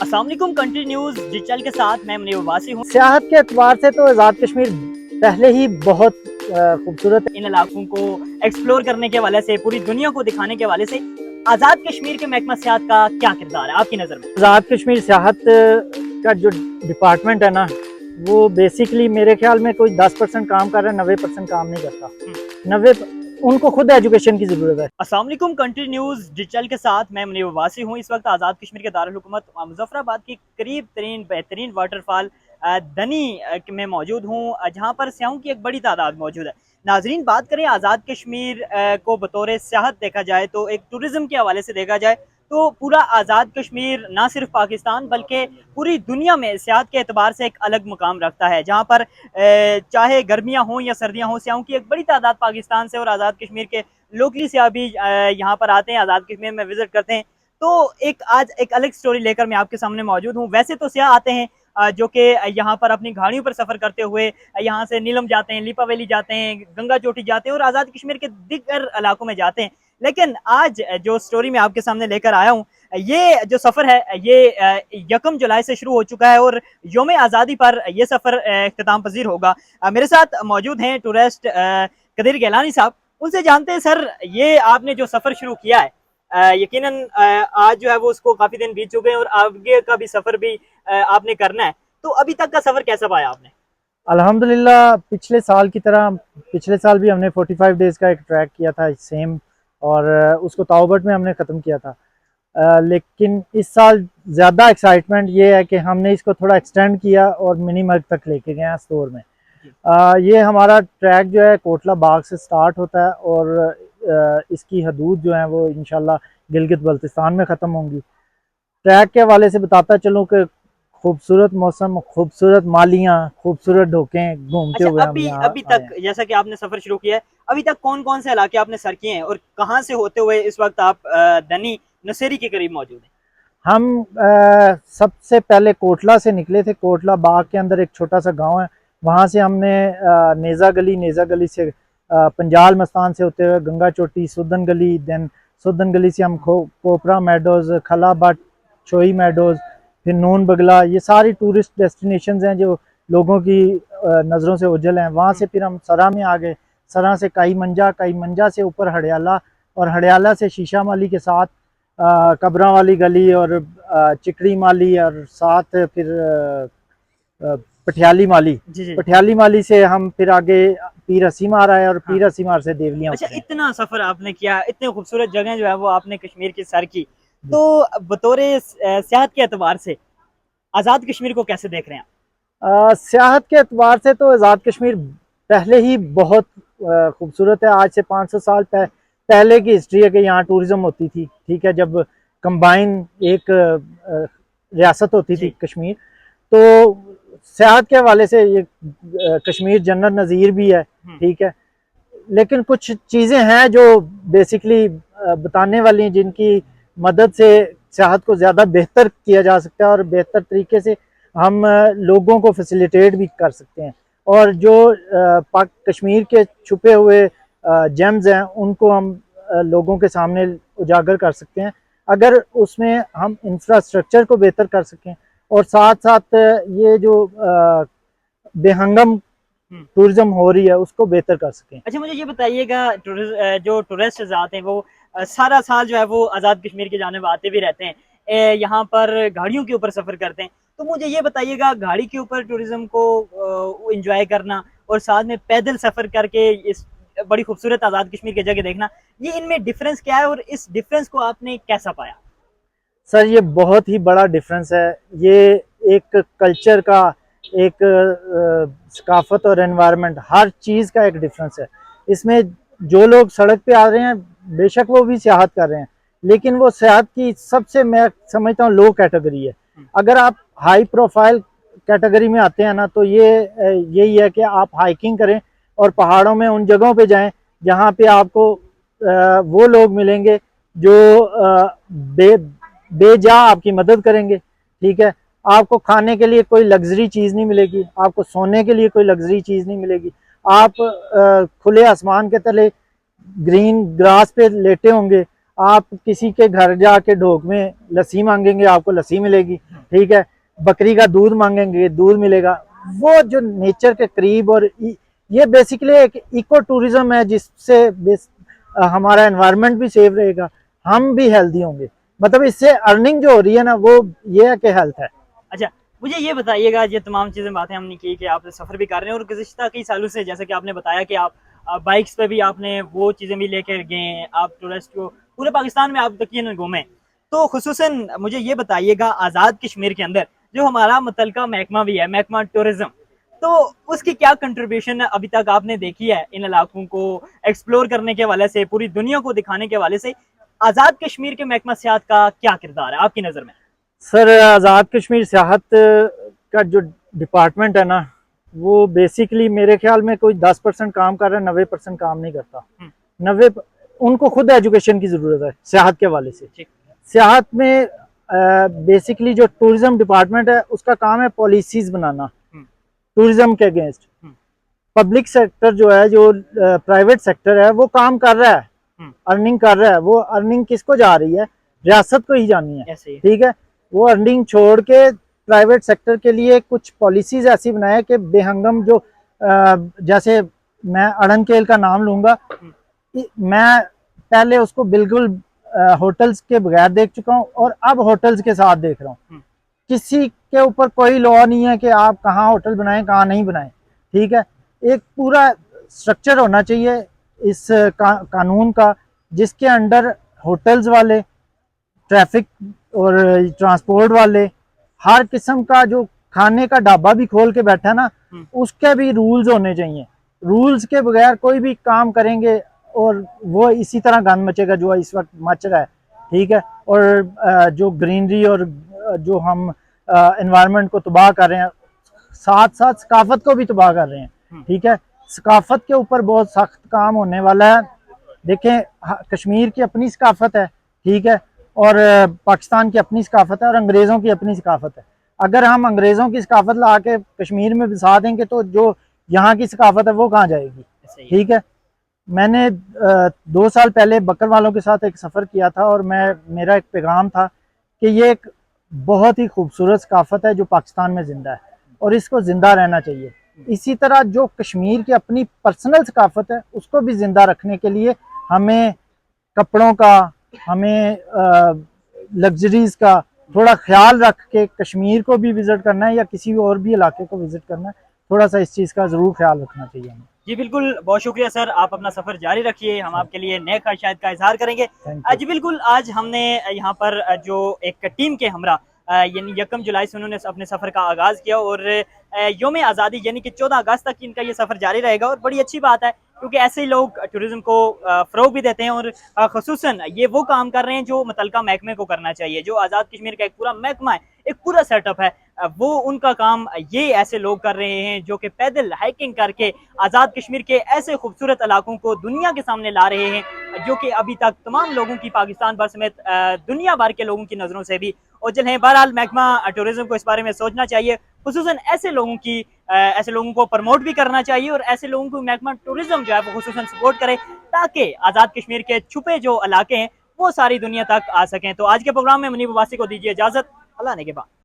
अस्सलाम वालेकुम। Country news digital के साथ मैं मुनीब अब्बासी हूँ। सियाहत के एतबार से तो आज़ाद कश्मीर पहले ही बहुत खूबसूरत इन इलाकों को एक्सप्लोर करने के हवाले से, पूरी दुनिया को दिखाने के हवाले से आज़ाद कश्मीर के महकमा सियाहत का क्या किरदार है आपकी नज़र में? है। आज़ाद कश्मीर सियाहत का जो डिपार्टमेंट है ना, वो बेसिकली मेरे ख्याल में कोई 10% काम कर रहा है, 90% काम नहीं करता। 90 उनको खुद एजुकेशन की ज़रूरत है। अस्सलाम वालेकुम। कंट्री न्यूज़ डिजिटल के साथ मैं मुनीब अब्बासी हूँ। इस वक्त आज़ाद कश्मीर के दारुल हुकूमत मुज़फ्फराबाद की करीब तरीन बेहतरीन वाटरफॉल दनी में मौजूद हूँ, जहाँ पर स्याहों की एक बड़ी तादाद मौजूद है। नाजरीन, बात करें आज़ाद कश्मीर को बतौर सियाहत देखा जाए तो एक टूरिज़्म के हवाले से देखा जाए तो पूरा आज़ाद कश्मीर ना सिर्फ पाकिस्तान बल्कि पूरी दुनिया में सियाहत के एतबार से एक अलग मुकाम रखता है, जहाँ पर चाहे गर्मियाँ हों या सर्दियाँ हों, स्याहों की एक बड़ी तादाद पाकिस्तान से और आज़ाद कश्मीर के लोकली सियाह भी यहाँ पर आते हैं, आज़ाद कश्मीर में विजिट करते हैं। तो आज एक अलग स्टोरी लेकर मैं आपके सामने मौजूद हूँ। वैसे तो सियाह आते हैं जो कि यहाँ पर अपनी गाड़ियों पर सफ़र करते हुए यहाँ से नीलम जाते हैं, लिपा वैली जाते हैं, गंगा चोटी जाते हैं और आज़ाद कश्मीर के दिगर इलाकों में जाते हैं। लेकिन आज जो स्टोरी मैं आपके सामने लेकर आया हूँ, ये जो सफ़र है ये 1 जुलाई से शुरू हो चुका है और योम आज़ादी पर यह सफ़र इख्तिताम पजीर होगा। मेरे साथ मौजूद हैं टूरिस्ट कदीर गैलानी साहब। उनसे जानते हैं, सर ये आपने जो सफ़र शुरू किया है, यकीनन आज जो है वो उसको काफ़ी दिन बीत चुके हैं और आगे का भी सफ़र भी आपने करना है, तो अभी तक का सफ़र कैसा पाया आपने? अल्हम्दुलिल्लाह पिछले साल की तरह पिछले साल भी हमने 45 डेज़ का एक ट्रैक किया था सेम, और उसको ताओबट में हमने ख़त्म किया था। लेकिन इस साल ज़्यादा एक्साइटमेंट ये है कि हमने इसको थोड़ा एक्सटेंड किया और मिनी मर्ग तक लेके गए हैं स्टोर में। ये हमारा ट्रैक जो है कोटला बाग से स्टार्ट होता है और इसकी हदूद जो है वो इंशाल्लाह गिलगित बल्तिस्तान में ख़त्म होंगी। ट्रैक के हवाले से बताता चलूँ कि खूबसूरत मौसम, खूबसूरत मालियाँ, खूबसूरत ढोकें घूमते अच्छा, हुए हम अभी यहाँ अभी आए तक हैं। जैसा कि आपने सफ़र शुरू किया है, अभी तक कौन-कौन से इलाके आपने सर किए हैं और कहाँ से होते हुए इस वक्त आप दनी नौशेरी के करीब मौजूद हैं? हम सबसे पहले कोटला से निकले थे। कोटला बाग के अंदर एक छोटा सा गांव है, वहाँ से हमने नेज़ा गली से पंजाल मस्तान से होते हुए गंगा चोटी, सुदन गली, देन सुदन गली से हम कोपरा मेडोज़, खला बट, छोई मेडोज़, फिर नून बगला, ये सारी टूरिस्ट डेस्टिनेशंस हैं जो लोगों की नज़रों से ओझल हैं। वहाँ से फिर हम सरा में आ गए, सरा से काई मंजा से ऊपर हड़याला, और हड़याला से शीशा माली के साथ कब्रा वाली गली और चिकड़ी माली, और साथ फिर पटियाली माली। जी, जी। पटियाली माली से हम फिर आगे पीर हसीमार आए और हाँ। पीर हसीमार से देवलियाँ अच्छा, उतरे। इतना सफ़र आपने किया, इतने खूबसूरत जगह जो है वो आपने कश्मीर की सर की। तो बतौर सियाहत के एतबार से आज़ाद कश्मीर को कैसे देख रहे हैं आप? सियाहत के एतबार से तो आज़ाद कश्मीर पहले ही बहुत खूबसूरत है। आज से 500 साल पहले की हिस्ट्री है कि यहाँ टूरिज़्म होती थी, ठीक है, जब कंबाइन एक रियासत होती थी जी। कश्मीर। तो सियाहत के हवाले से ये कश्मीर जन्नत नज़ीर भी है, हुँ। ठीक है। लेकिन कुछ चीज़ें हैं जो बेसिकली बताने वाली हैं, जिनकी मदद से सियाहत को ज़्यादा बेहतर किया जा सकता है और बेहतर तरीके से हम लोगों को फैसिलिटेट भी कर सकते हैं। और जो पाक कश्मीर के छुपे हुए जेम्स हैं उनको हम लोगों के सामने उजागर कर सकते हैं, अगर उसमें हम इंफ्रास्ट्रक्चर को बेहतर कर सकें और साथ साथ ये जो बेहंगम हुँ। टूरिज्म हो रही है उसको बेहतर कर सकें। अच्छा, मुझे ये बताइएगा, जो टूरिस्ट आते हैं वो सारा साल जो है वो आज़ाद कश्मीर की जानिब आते भी रहते हैं। यहाँ पर गाड़ियों के ऊपर सफ़र करते हैं। तो मुझे ये बताइएगा, गाड़ी के ऊपर टूरिज़्म को एन्जॉय करना और साथ में पैदल सफ़र करके इस बड़ी खूबसूरत आज़ाद कश्मीर की जगह देखना, ये इनमें डिफ़रेंस क्या है और इस डिफ़रेंस को आपने कैसा पाया? सर ये बहुत ही बड़ा डिफरेंस है। ये एक कल्चर का, एक सकाफत और एनवायरनमेंट, हर चीज़ का एक डिफरेंस है। इसमें जो लोग सड़क पे आ रहे हैं बेशक वो भी सियाहत कर रहे हैं, लेकिन वो सियाहत की सबसे, मैं समझता हूँ, लो कैटेगरी है। अगर आप हाई प्रोफाइल कैटेगरी में आते हैं ना, तो ये यही है कि आप हाइकिंग करें और पहाड़ों में उन जगहों पे जाएं जहाँ पे आपको वो लोग मिलेंगे जो बेजा आपकी मदद करेंगे, ठीक है। आपको खाने के लिए कोई लग्जरी चीज़ नहीं मिलेगी, आपको सोने के लिए कोई लग्जरी चीज़ नहीं मिलेगी। आप खुले आसमान के तले ग्रीन ग्रास पे लेटे होंगे, आप किसी के घर जाके ढोक में लस्सी मांगेंगे, आपको लस्सी मिलेगी, ठीक है। बकरी का दूध मांगेंगे, दूध मिलेगा। वो जो नेचर के करीब, और ये बेसिकली एक इको टूरिज्म है, जिससे हमारा एनवायरनमेंट भी सेफ रहेगा, हम भी हेल्दी होंगे। मतलब इससे अर्निंग जो हो रही है ना, वो ये है कि हेल्थ है। अच्छा, मुझे ये बताइएगा, ये तमाम चीज़ें बातें हमने की कि आप सफ़र भी कर रहे हैं और गुज़िश्ता कई सालों से, जैसे कि आपने बताया कि आप बाइक्स पे भी आपने वो चीज़ें भी लेकर गए हैं, आप टूरिस्ट को पूरे पाकिस्तान में आप यकीनन घूमे। तो खुसूसन मुझे ये बताइएगा, आज़ाद कश्मीर के अंदर जो हमारा मुतलका महकमा भी है, महकमा टूरिज़्म, तो उसकी क्या कंट्रीब्यूशन अभी तक आपने देखी है इन इलाकों को एक्सप्लोर करने के हवाले से, पूरी दुनिया को दिखाने के हवाले से? आज़ाद कश्मीर के महकमा सियाहत का क्या किरदार है आपकी नज़र में? सर, आज़ाद कश्मीर सियाहत का जो डिपार्टमेंट है ना, वो बेसिकली मेरे ख्याल में कोई 10% काम कर रहा है, 90% काम नहीं करता। 90 उनको खुद एजुकेशन की ज़रूरत है सियाहत के हवाले से। सियाहत में बेसिकली जो टूरिज्म डिपार्टमेंट है, उसका काम है पॉलिसीज बनाना टूरिज्म के अगेंस्ट। पब्लिक सेक्टर जो है, जो प्राइवेट सेक्टर है, वो काम कर रहा है, अर्निंग कर रहा है। वो अर्निंग किसको जा रही है? रियासत को ही जानी है, ठीक है। वो अर्निंग छोड़ के प्राइवेट सेक्टर के लिए कुछ पॉलिसीज ऐसी बनाए कि बेहंगम जो जैसे मैं अड़नकेल का नाम लूंगा, मैं पहले उसको बिल्कुल होटल्स के बगैर देख चुका हूँ, और अब होटल्स के साथ देख रहा हूँ। किसी के ऊपर कोई लॉ नहीं है कि आप कहाँ होटल बनाएं, कहाँ नहीं बनाएं, ठीक है। एक पूरा स्ट्रक्चर होना चाहिए इस कानून का, जिसके अंडर होटल्स वाले, ट्रैफिक और ट्रांसपोर्ट वाले, हर किस्म का जो खाने का ढाबा भी खोल के बैठा है ना, उसके भी रूल्स होने चाहिए। रूल्स के बगैर कोई भी काम करेंगे और वो इसी तरह गंद मचेगा जो इस वक्त मच रहा है, ठीक है। और जो ग्रीनरी और जो हम एनवायरनमेंट को तबाह कर रहे हैं, साथ साथ सकाफत को भी तबाह कर रहे हैं, ठीक है। सकाफत के ऊपर बहुत सख्त काम होने वाला है। देखें, कश्मीर की अपनी सकाफत है, ठीक है, और पाकिस्तान की अपनी सकाफत है, और अंग्रेज़ों की अपनी सकाफत है। अगर हम अंग्रेज़ों की सकाफत ला के कश्मीर में बसा देंगे, तो जो यहाँ की सकाफत है वो कहाँ जाएगी, ठीक है। मैंने 2 साल पहले बकर वालों के साथ एक सफ़र किया था, और मेरा एक पैगाम था कि ये एक बहुत ही खूबसूरत सकाफत है जो पाकिस्तान में ज़िंदा है, और इसको ज़िंदा रहना चाहिए। इसी तरह जो कश्मीर की अपनी पर्सनल सकाफत है, उसको भी ज़िंदा रखने के लिए हमें कपड़ों का, हमें लग्जरीज का थोड़ा ख्याल रख के कश्मीर को भी विजिट करना है, या किसी और भी इलाके को विजिट करना है, थोड़ा सा इस चीज़ का ज़रूर ख्याल रखना चाहिए हमें। जी बिल्कुल, बहुत शुक्रिया सर, आप अपना सफ़र जारी रखिए, हम आपके लिए नेक ख्वाहिशात का इज़हार करेंगे। जी बिल्कुल, आज हमने यहाँ पर जो एक टीम के हमरा यानी 1 जुलाई से उन्होंने अपने सफ़र का आगाज़ किया, और यौम आज़ादी यानी कि 14 अगस्त तक इनका ये सफ़र जारी रहेगा, और बड़ी अच्छी बात है क्योंकि ऐसे ही लोग टूरिज़्म को फ़रोग़ भी देते हैं, और ख़ुसूसन ये वो काम कर रहे हैं जो मुतलका महकमे को करना चाहिए। जो आज़ाद कश्मीर का एक पूरा महकमा है, एक पूरा सेटअप है, वो उनका काम ये ऐसे लोग कर रहे हैं जो कि पैदल हाइकिंग करके आज़ाद कश्मीर के ऐसे खूबसूरत इलाकों को दुनिया के सामने ला रहे हैं, जो कि अभी तक तमाम लोगों की, पाकिस्तान भर समेत दुनिया भर के लोगों की नज़रों से भी ओझल हैं। बहरहाल महकमा टूरिज़्म को इस बारे में सोचना चाहिए, खुसूसन ऐसे लोगों की, ऐसे लोगों को प्रमोट भी करना चाहिए, और ऐसे लोगों को महकमा टूरिज़्म जो है वो खुसूसन सपोर्ट करे, ताकि आज़ाद कश्मीर के छुपे जो इलाके हैं वो सारी दुनिया तक आ सकें। तो आज के प्रोग्राम में मुनीब अब्बासी को दीजिए इजाज़त, अल्लाह ने के बाद।